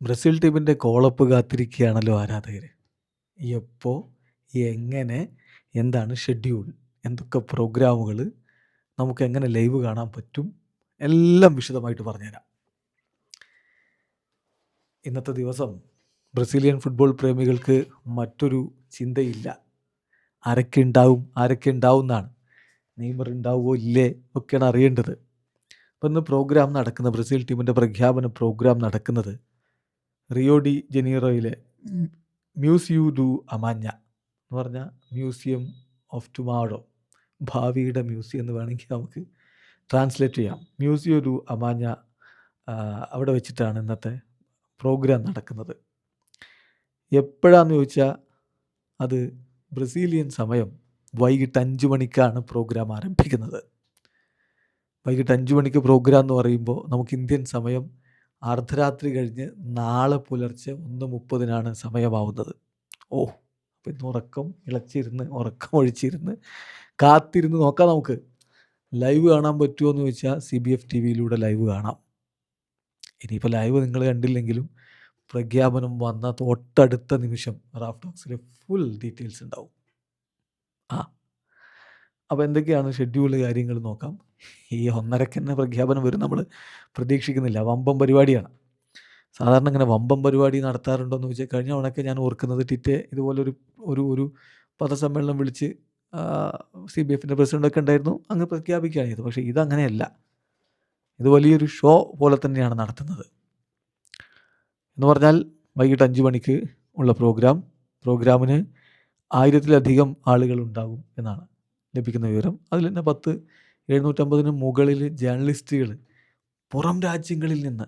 Brazil ടീമിൻ്റെ call-up കാത്തിരിക്കുകയാണല്ലോ ആരാധകർ. എപ്പോ, എങ്ങനെ, എന്താണ് ഷെഡ്യൂൾ, എന്തൊക്കെ പ്രോഗ്രാമുകൾ, നമുക്കെങ്ങനെ ലൈവ് കാണാൻ പറ്റും, എല്ലാം വിശദമായിട്ട് പറഞ്ഞുതരാം. ഇന്നത്തെ ദിവസം ബ്രസീലിയൻ ഫുട്ബോൾ പ്രേമികൾക്ക് മറ്റൊരു ചിന്തയില്ല. ആരൊക്കെ ഉണ്ടാവും എന്നാണ്. നെയ്മർ ഉണ്ടാവുമോ ഇല്ലേ ഒക്കെയാണ് അറിയേണ്ടത്. അപ്പം ഇന്ന് പ്രോഗ്രാം നടക്കുന്നത്, ബ്രസീൽ ടീമിൻ്റെ പ്രഖ്യാപന പ്രോഗ്രാം നടക്കുന്നത് റിയോ ഡി ജനീറോയിലെ മ്യൂസിയു ഡു അമാഞ്ഞ എന്ന് പറഞ്ഞാൽ മ്യൂസിയം ഓഫ് ടുമാറോ, ഭാവിയുടെ മ്യൂസിയം എന്ന് വേണമെങ്കിൽ നമുക്ക് ട്രാൻസ്ലേറ്റ് ചെയ്യാം. മ്യൂസിയോ ഡു അമാഞ്ഞ, അവിടെ വെച്ചിട്ടാണ് ഇന്നത്തെ പ്രോഗ്രാം നടക്കുന്നത്. എപ്പോഴാന്ന് ചോദിച്ചാൽ അത് ബ്രസീലിയൻ സമയം വൈകിട്ട് 5 മണിക്കാണ് പ്രോഗ്രാം ആരംഭിക്കുന്നത്. വൈകിട്ട് 5 മണിക്ക് പ്രോഗ്രാം എന്ന് പറയുമ്പോൾ നമുക്ക് ഇന്ത്യൻ സമയം അർദ്ധരാത്രി കഴിഞ്ഞ് നാളെ പുലർച്ചെ 1:30 സമയമാവുന്നത്. അപ്പം ഇന്ന് ഉറക്കം ഒഴിച്ചിരുന്ന് കാത്തിരുന്ന് നോക്കാം. നമുക്ക് ലൈവ് കാണാൻ പറ്റുമോ എന്ന് ചോദിച്ചാൽ CBF TV-യിലൂടെ ലൈവ് കാണാം. ഇനിയിപ്പോൾ ലൈവ് നിങ്ങൾ കണ്ടില്ലെങ്കിലും പ്രഖ്യാപനം വന്ന തൊട്ടടുത്ത നിമിഷം റാഫ് ടോക്സിൽ ഫുൾ ഡീറ്റെയിൽസ് ഉണ്ടാവും. അപ്പോൾ എന്തൊക്കെയാണ് ഷെഡ്യൂൾ കാര്യങ്ങൾ നോക്കാം. ഈ 1:30 തന്നെ പ്രഖ്യാപനം വരും, നമ്മൾ പ്രതീക്ഷിക്കുന്നില്ല. വമ്പൻ പരിപാടിയാണ്. സാധാരണ ഇങ്ങനെ വമ്പൻ പരിപാടി നടത്താറുണ്ടോ എന്ന് ചോദിച്ചാൽ കഴിഞ്ഞ തവണയൊക്കെ ഞാൻ ഓർക്കുന്നത് ടിറ്റെ ഇതുപോലൊരു ഒരു പത്രസമ്മേളനം വിളിച്ച് CBFൻ്റെ പ്രസിഡൻ്റൊക്കെ ഉണ്ടായിരുന്നു, അങ്ങ് പ്രഖ്യാപിക്കുകയാണ് ചെയ്തത്. പക്ഷേ ഇതങ്ങനെയല്ല. ഇത് വലിയൊരു ഷോ പോലെ തന്നെയാണ് നടത്തുന്നത്. എന്ന് പറഞ്ഞാൽ വൈകിട്ട് 5 മണിക്ക് ഉള്ള പ്രോഗ്രാമിന് 1000-ലധികം ആളുകളുണ്ടാകും എന്നാണ് ലഭിക്കുന്ന വിവരം. അതിൽ തന്നെ 750 മുകളിൽ ജേർണലിസ്റ്റുകൾ പുറം രാജ്യങ്ങളിൽ നിന്ന്,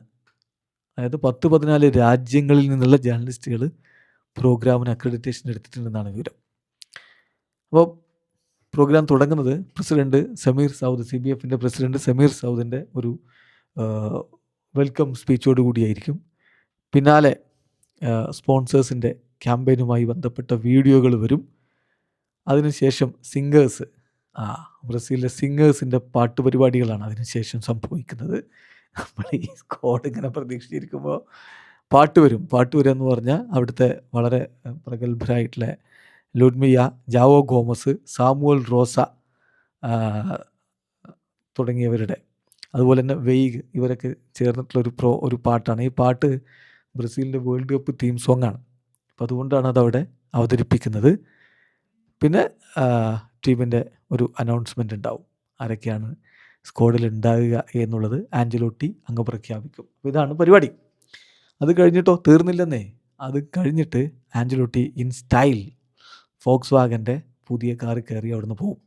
അതായത് 14 രാജ്യങ്ങളിൽ നിന്നുള്ള ജേർണലിസ്റ്റുകൾ പ്രോഗ്രാമിന് അക്രഡിറ്റേഷൻ എടുത്തിട്ടുണ്ടെന്നാണ് വിവരം. അപ്പോൾ പ്രോഗ്രാം തുടങ്ങുന്നത് പ്രസിഡന്റ് സമീർ സൗദ്, CBFൻ്റെ പ്രസിഡന്റ് സമീർ സൗദിൻ്റെ ഒരു വെൽക്കം സ്പീച്ചോട് കൂടിയായിരിക്കും. പിന്നാലെ സ്പോൺസേഴ്സിൻ്റെ ക്യാമ്പയിനുമായി ബന്ധപ്പെട്ട വീഡിയോകൾ വരും. അതിനുശേഷം ബ്രസീലിലെ സിംഗേഴ്സിൻ്റെ പാട്ട് പരിപാടികളാണ് അതിനുശേഷം സംഭവിക്കുന്നത്. നമ്മൾ ഈ സ്ക്വാഡ് ഇങ്ങനെ പ്രതീക്ഷിച്ചിരിക്കുമ്പോൾ പാട്ട് വരിക എന്ന് പറഞ്ഞാൽ അവിടുത്തെ വളരെ പ്രഗത്ഭരായിട്ടുള്ള ലുഡ്മിയ, ജാവോ ഗോമസ്, സാമുവൽ റോസ തുടങ്ങിയവരുടെ, അതുപോലെ തന്നെ വെയ്ഗ്, ഇവരൊക്കെ ചേർന്നിട്ടുള്ള ഒരു പാട്ടാണ്. ഈ പാട്ട് ബ്രസീലിൻ്റെ വേൾഡ് കപ്പ് തീം സോങ്ങാണ്. അപ്പോൾ അതുകൊണ്ടാണ് അതവിടെ അവതരിപ്പിക്കുന്നത്. പിന്നെ ടീമിൻ്റെ ഒരു അനൗൺസ്മെൻ്റ് ഉണ്ടാവും, ആരൊക്കെയാണ് സ്ക്വാഡിൽ ഉണ്ടാകുക എന്നുള്ളത് ആഞ്ചലോട്ടി അങ്ങ് പ്രഖ്യാപിക്കും. അപ്പോൾ ഇതാണ് പരിപാടി. അത് കഴിഞ്ഞിട്ടോ തീർന്നില്ലെന്നേ. അത് കഴിഞ്ഞിട്ട് ആഞ്ചലോട്ടി ഇൻ സ്റ്റൈൽ ഫോക്സ് വാഗൻ്റെ പുതിയ കാറിൽ കയറി അവിടുന്ന് പോകും.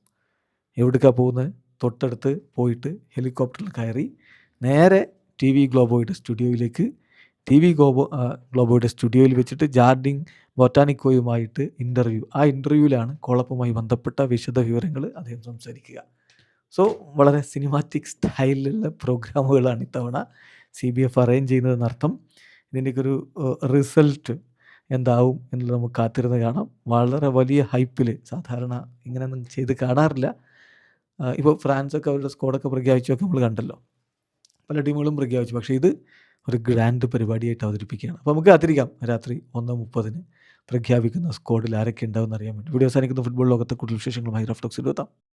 എവിടേക്കാണ് പോകുന്നത്? തൊട്ടടുത്ത് പോയിട്ട് ഹെലികോപ്റ്ററിൽ കയറി നേരെ TV ഗ്ലോബോയുടെ സ്റ്റുഡിയോയിലേക്ക്, ഗ്ലോബോയുടെ സ്റ്റുഡിയോയിൽ വെച്ചിട്ട് ജാർഡിൻ ബൊട്ടാനിക്കോയുമായിട്ട് ഇൻ്റർവ്യൂ. ആ ഇൻ്റർവ്യൂവിലാണ് കോളപ്പുമായി ബന്ധപ്പെട്ട വിശദ വിവരങ്ങൾ അദ്ദേഹം സംസാരിക്കുക. സോ വളരെ സിനിമാറ്റിക് സ്റ്റൈലിലുള്ള പ്രോഗ്രാമുകളാണ് ഇത്തവണ CBF അറേഞ്ച് ചെയ്യുന്നതെന്നർത്ഥം. ഇതിൻ്റെയൊക്കെ റിസൾട്ട് എന്താവും എന്നുള്ളത് നമുക്ക് കാത്തിരുന്ന് കാണാം. വളരെ വലിയ ഹൈപ്പിൽ, സാധാരണ ഇങ്ങനെയൊന്നും ചെയ്ത് കാണാറില്ല. ഇപ്പോൾ ഫ്രാൻസൊക്കെ അവരുടെ സ്ക്വാഡൊക്കെ പ്രഖ്യാപിച്ചൊക്കെ നമ്മൾ കണ്ടല്ലോ, പല ടീമുകളും പ്രഖ്യാപിച്ചു. പക്ഷേ ഇത് ഒരു ഗ്രാൻഡ് പരിപാടിയായിട്ട് അവതരിപ്പിക്കുകയാണ്. അപ്പോൾ നമുക്ക് കാത്തിരിക്കാം രാത്രി 1:30 പ്രഖ്യാപിക്കുന്ന സ്ക്വാഡിൽ ആരൊക്കെ ഉണ്ടാവും എന്നറിയാൻ വേണ്ടി. വീഡിയോ അവസാനിക്കുന്ന ഫുട്ബോൾ ലോകത്തെ കൂടുതൽ വിശേഷങ്ങളുമായി റാഫ് ടോക്സിൽ എത്താം.